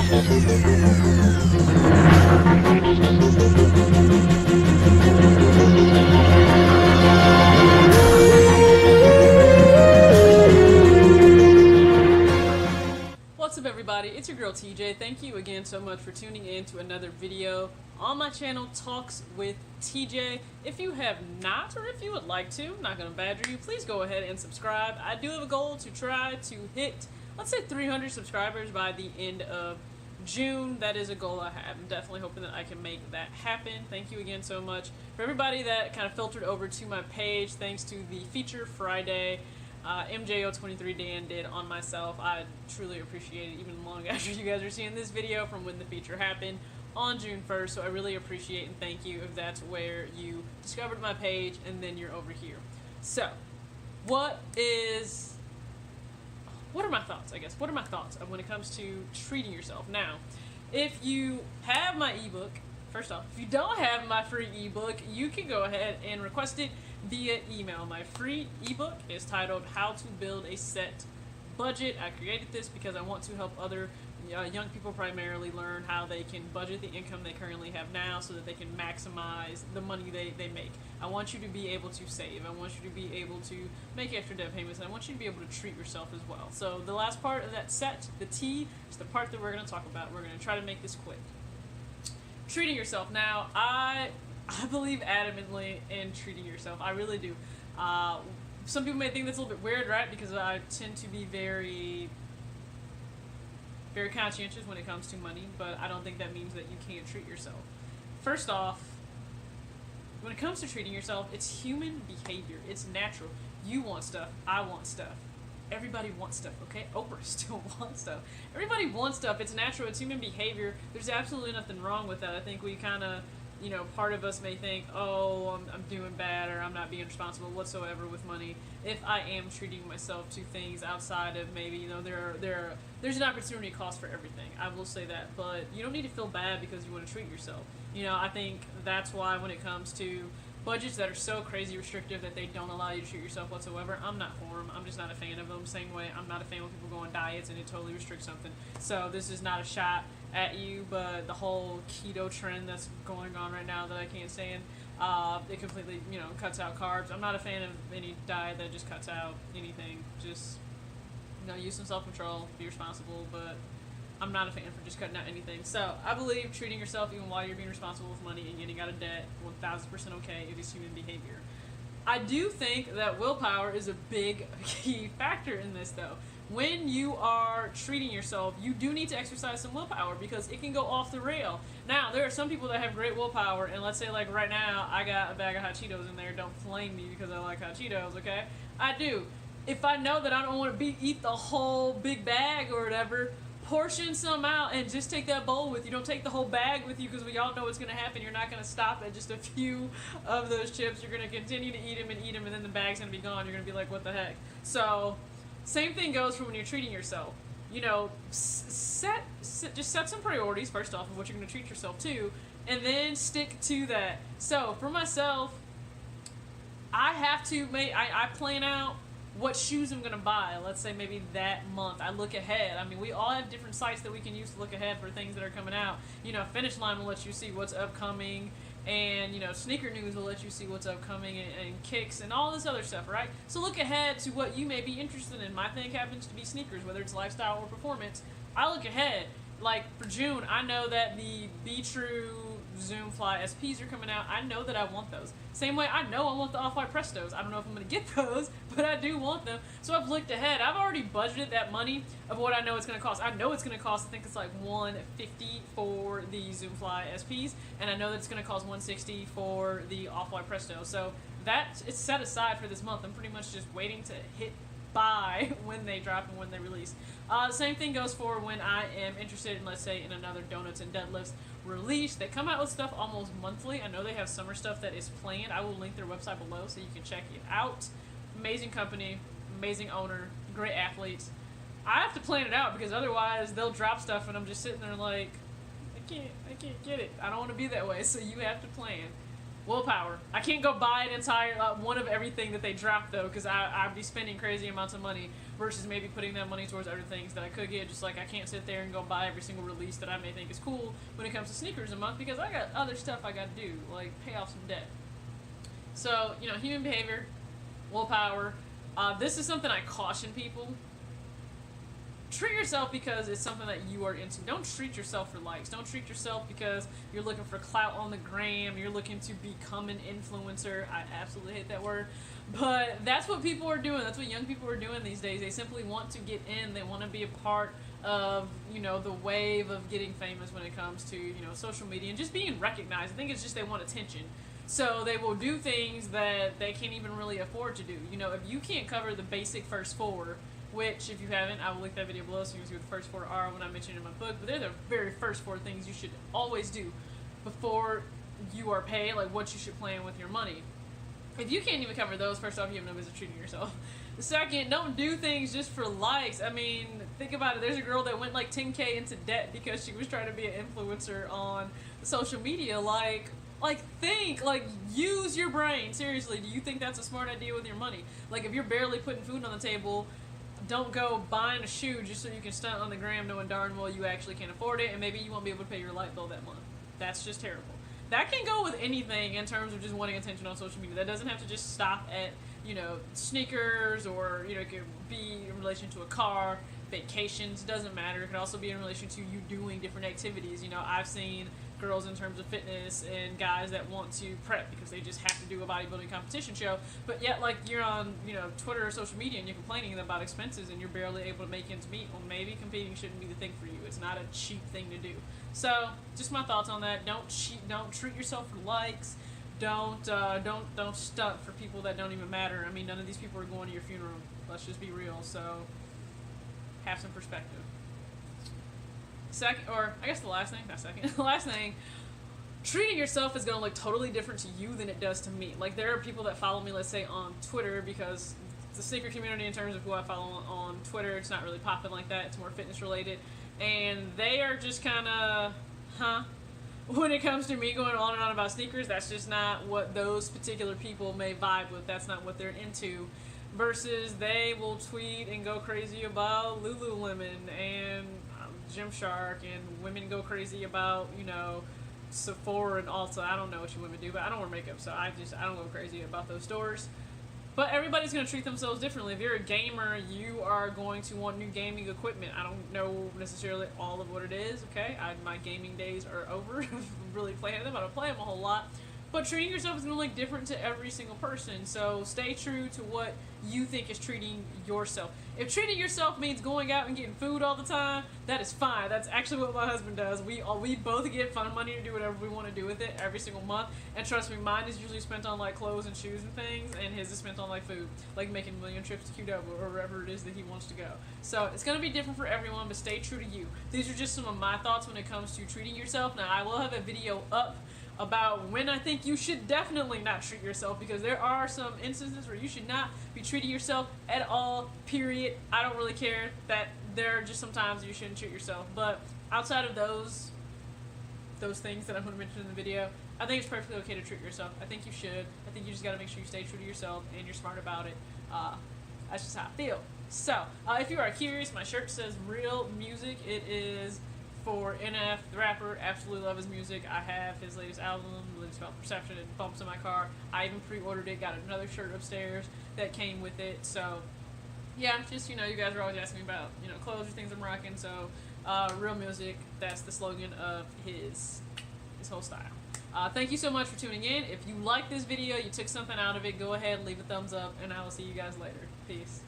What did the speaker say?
What's up, everybody? It's your girl TJ. Thank you again so much for tuning in to another video on my channel, Talks with TJ. If you have not, or if you would like to, I'm not going to badger you, please go ahead and subscribe. I do have a goal to try to hit, let's say, 300 subscribers by the end of June. That is a goal I have. I'm definitely hoping that I can make that happen. Thank you again so much. For everybody that kind of filtered over to my page, thanks to the Feature Friday MJO23 Dan did on myself, I truly appreciate it, even long after you guys are seeing this video from when the feature happened on June 1st, so I really appreciate and thank you if that's where you discovered my page and then you're over here. So, what are my thoughts, I guess? What are my thoughts when it comes to treating yourself? Now, if you have my ebook, first off, if you don't have my free ebook, you can go ahead and request it via email. My free ebook is titled How to Build a Set Budget. I created this because I want to help other young people primarily learn how they can budget the income they currently have now so that they can maximize the money they make. I want you to be able to save. I want you to be able to make extra debt payments, and I want you to be able to treat yourself as well. So the last part of that set, the T, is the part that we're going to talk about. We're going to try to make this quick. Treating yourself. Now, I believe adamantly in treating yourself. I really do. Some people may think that's a little bit weird, right? Because I tend to be very conscientious when it comes to money, but I don't think that means that you can't treat yourself. First off, when it comes to treating yourself, it's human behavior. It's natural. You want stuff. I want stuff. Everybody wants stuff, okay? Oprah still wants stuff. Everybody wants stuff. It's natural. It's human behavior. There's absolutely nothing wrong with that. I think we kind of, part of us may think, oh, I'm doing bad, or I'm not being responsible whatsoever with money if I am treating myself to things outside of maybe, there's an opportunity cost for everything. I will say that, but you don't need to feel bad because you want to treat yourself. I think that's why when it comes to budgets that are so crazy restrictive that they don't allow you to treat yourself whatsoever, I'm not for them. I'm just not a fan of them. Same way I'm not a fan when people go on diets and it totally restricts something. So this is not a shot at you, but the whole keto trend that's going on right now that I can't stand, it completely, cuts out carbs. I'm not a fan of any diet that just cuts out anything. Just, use some self-control, be responsible, but I'm not a fan for just cutting out anything. So I believe treating yourself even while you're being responsible with money and getting out of debt, 1000% okay. It is human behavior. I do think that willpower is a big key factor in this, though. When you are treating yourself, you do need to exercise some willpower because it can go off the rail. Now, there are some people that have great willpower, and let's say, like right now, I got a bag of hot Cheetos in there. Don't flame me because I like hot Cheetos, okay? I do. If I know that I don't want to eat the whole big bag or whatever, portion some out and just take that bowl with you. Don't take the whole bag with you because we all know what's going to happen. You're not going to stop at just a few of those chips. You're going to continue to eat them, and then the bag's going to be gone. You're going to be like, what the heck? So, same thing goes for when you're treating yourself. Just set some priorities, first off, of what you're going to treat yourself to, and then stick to that. So, for myself, I have to I plan out what shoes I'm going to buy, let's say maybe that month. I look ahead. I mean, we all have different sites that we can use to look ahead for things that are coming out. Finish Line will let you see what's upcoming, and, Sneaker News will let you see what's upcoming, and Kicks, and all this other stuff, right? So look ahead to what you may be interested in. My thing happens to be sneakers, whether it's lifestyle or performance. I look ahead. Like, for June, I know that the Be True Zoom Fly SPs are coming out. I know that I want those. Same way I know I want the Off-White Prestos. I don't know if I'm going to get those, but I do want them. So I've looked ahead. I've already budgeted that money of what I know it's going to cost. I know it's going to cost, I think it's like $150 for the Zoom Fly SPs, and I know that it's going to cost $160 for the Off-White Presto. So it's set aside for this month. I'm pretty much just waiting to hit buy when they drop and when they release. Same thing goes for when I am interested in, let's say, in another Donuts and Deadlifts release. They come out with stuff almost monthly. I know they have summer stuff that is planned. I will link their website below so you can check it out. Amazing company, amazing owner, great athletes. I have to plan it out because otherwise they'll drop stuff and I'm just sitting there like, I can't get it. I don't want to be that way, so you have to plan. Willpower. I can't go buy an entire one of everything that they drop though, because I'd be spending crazy amounts of money versus maybe putting that money towards other things that I could get. Just like I can't sit there and go buy every single release that I may think is cool when it comes to sneakers a month, because I got other stuff I got to do, like pay off some debt. So, you know, human behavior, willpower. This is something I caution people. Treat yourself because it's something that you are into. Don't treat yourself for likes. Don't treat yourself because you're looking for clout on the gram. You're looking to become an influencer. I absolutely hate that word. But that's what people are doing. That's what young people are doing these days. They simply want to get in. They want to be a part of, you know, the wave of getting famous when it comes to, you know, social media and just being recognized. I think it's just they want attention. So they will do things that they can't even really afford to do. You know, if you can't cover the basic first four, which, if you haven't, I will link that video below so you can see what the first four are when I mention it in my book. But they're the very first four things you should always do before you are paid, like what you should plan with your money. If you can't even cover those, first off, you have no business treating yourself. The second, don't do things just for likes. I mean, think about it. There's a girl that went like 10K into debt because she was trying to be an influencer on social media. Like, use your brain. Seriously, do you think that's a smart idea with your money? Like, if you're barely putting food on the table, don't go buying a shoe just so you can stunt on the gram knowing darn well you actually can't afford it, and maybe you won't be able to pay your light bill that month. That's just terrible. That can go with anything in terms of just wanting attention on social media. That doesn't have to just stop at, you know, sneakers, or, you know, it could be in relation to a car, vacations, doesn't matter. It could also be in relation to you doing different activities. You know, I've seen girls in terms of fitness and guys that want to prep because they just have to do a bodybuilding competition show, but yet, like, you're on, you know, Twitter or social media and you're complaining about expenses and you're barely able to make ends meet. Well, maybe competing shouldn't be the thing for you. It's not a cheap thing to do. So just my thoughts on that. Don't cheat. Don't treat yourself for likes. Don't stunt for people that don't even matter. I mean, none of these people are going to your funeral. Let's just be real. So have some perspective. Second, or I guess the last thing, not second, the last thing, treating yourself is going to look totally different to you than it does to me. Like, there are people that follow me, let's say, on Twitter, because the sneaker community, in terms of who I follow on Twitter, it's not really popping like that. It's more fitness related. And they are just kind of, when it comes to me going on and on about sneakers, that's just not what those particular people may vibe with. That's not what they're into. Versus they will tweet and go crazy about Lululemon and Gymshark, and women go crazy about, you know, Sephora and Ulta. I don't know what you women do, but I don't wear makeup, so I don't go crazy about those stores. But everybody's going to treat themselves differently. If you're a gamer, you are going to want new gaming equipment. I don't know necessarily all of what it is, okay? My gaming days are over. Really playing them. I don't play them a whole lot. But treating yourself is going to look different to every single person. So stay true to what you think is treating yourself. If treating yourself means going out and getting food all the time, that is fine. That's actually what my husband does. We both get fun money to do whatever we want to do with it every single month. And trust me, mine is usually spent on like clothes and shoes and things, and his is spent on like food, like making a million trips to QW or wherever it is that he wants to go. So it's going to be different for everyone, but stay true to you. These are just some of my thoughts when it comes to treating yourself. Now, I will have a video up about when I think you should definitely not treat yourself, because there are some instances where you should not be treating yourself at all, period. I don't really care that there are just some times you shouldn't treat yourself, but outside of those things that I'm going to mention in the video, I think it's perfectly okay to treat yourself. I think you should. I think you just got to make sure you stay true to yourself and you're smart about it. That's just how I feel. So, if you are curious, my shirt says Real Music. It is for NF, the rapper. Absolutely love his music. I have his latest album, latest about Perception, and Bumps in my car. I even pre-ordered it, got another shirt upstairs that came with it. So, yeah, just, you know, you guys are always asking me about, you know, clothes or things I'm rocking. So, Real Music, that's the slogan of his whole style. Thank you so much for tuning in. If you liked this video, you took something out of it, go ahead, leave a thumbs up, and I will see you guys later. Peace.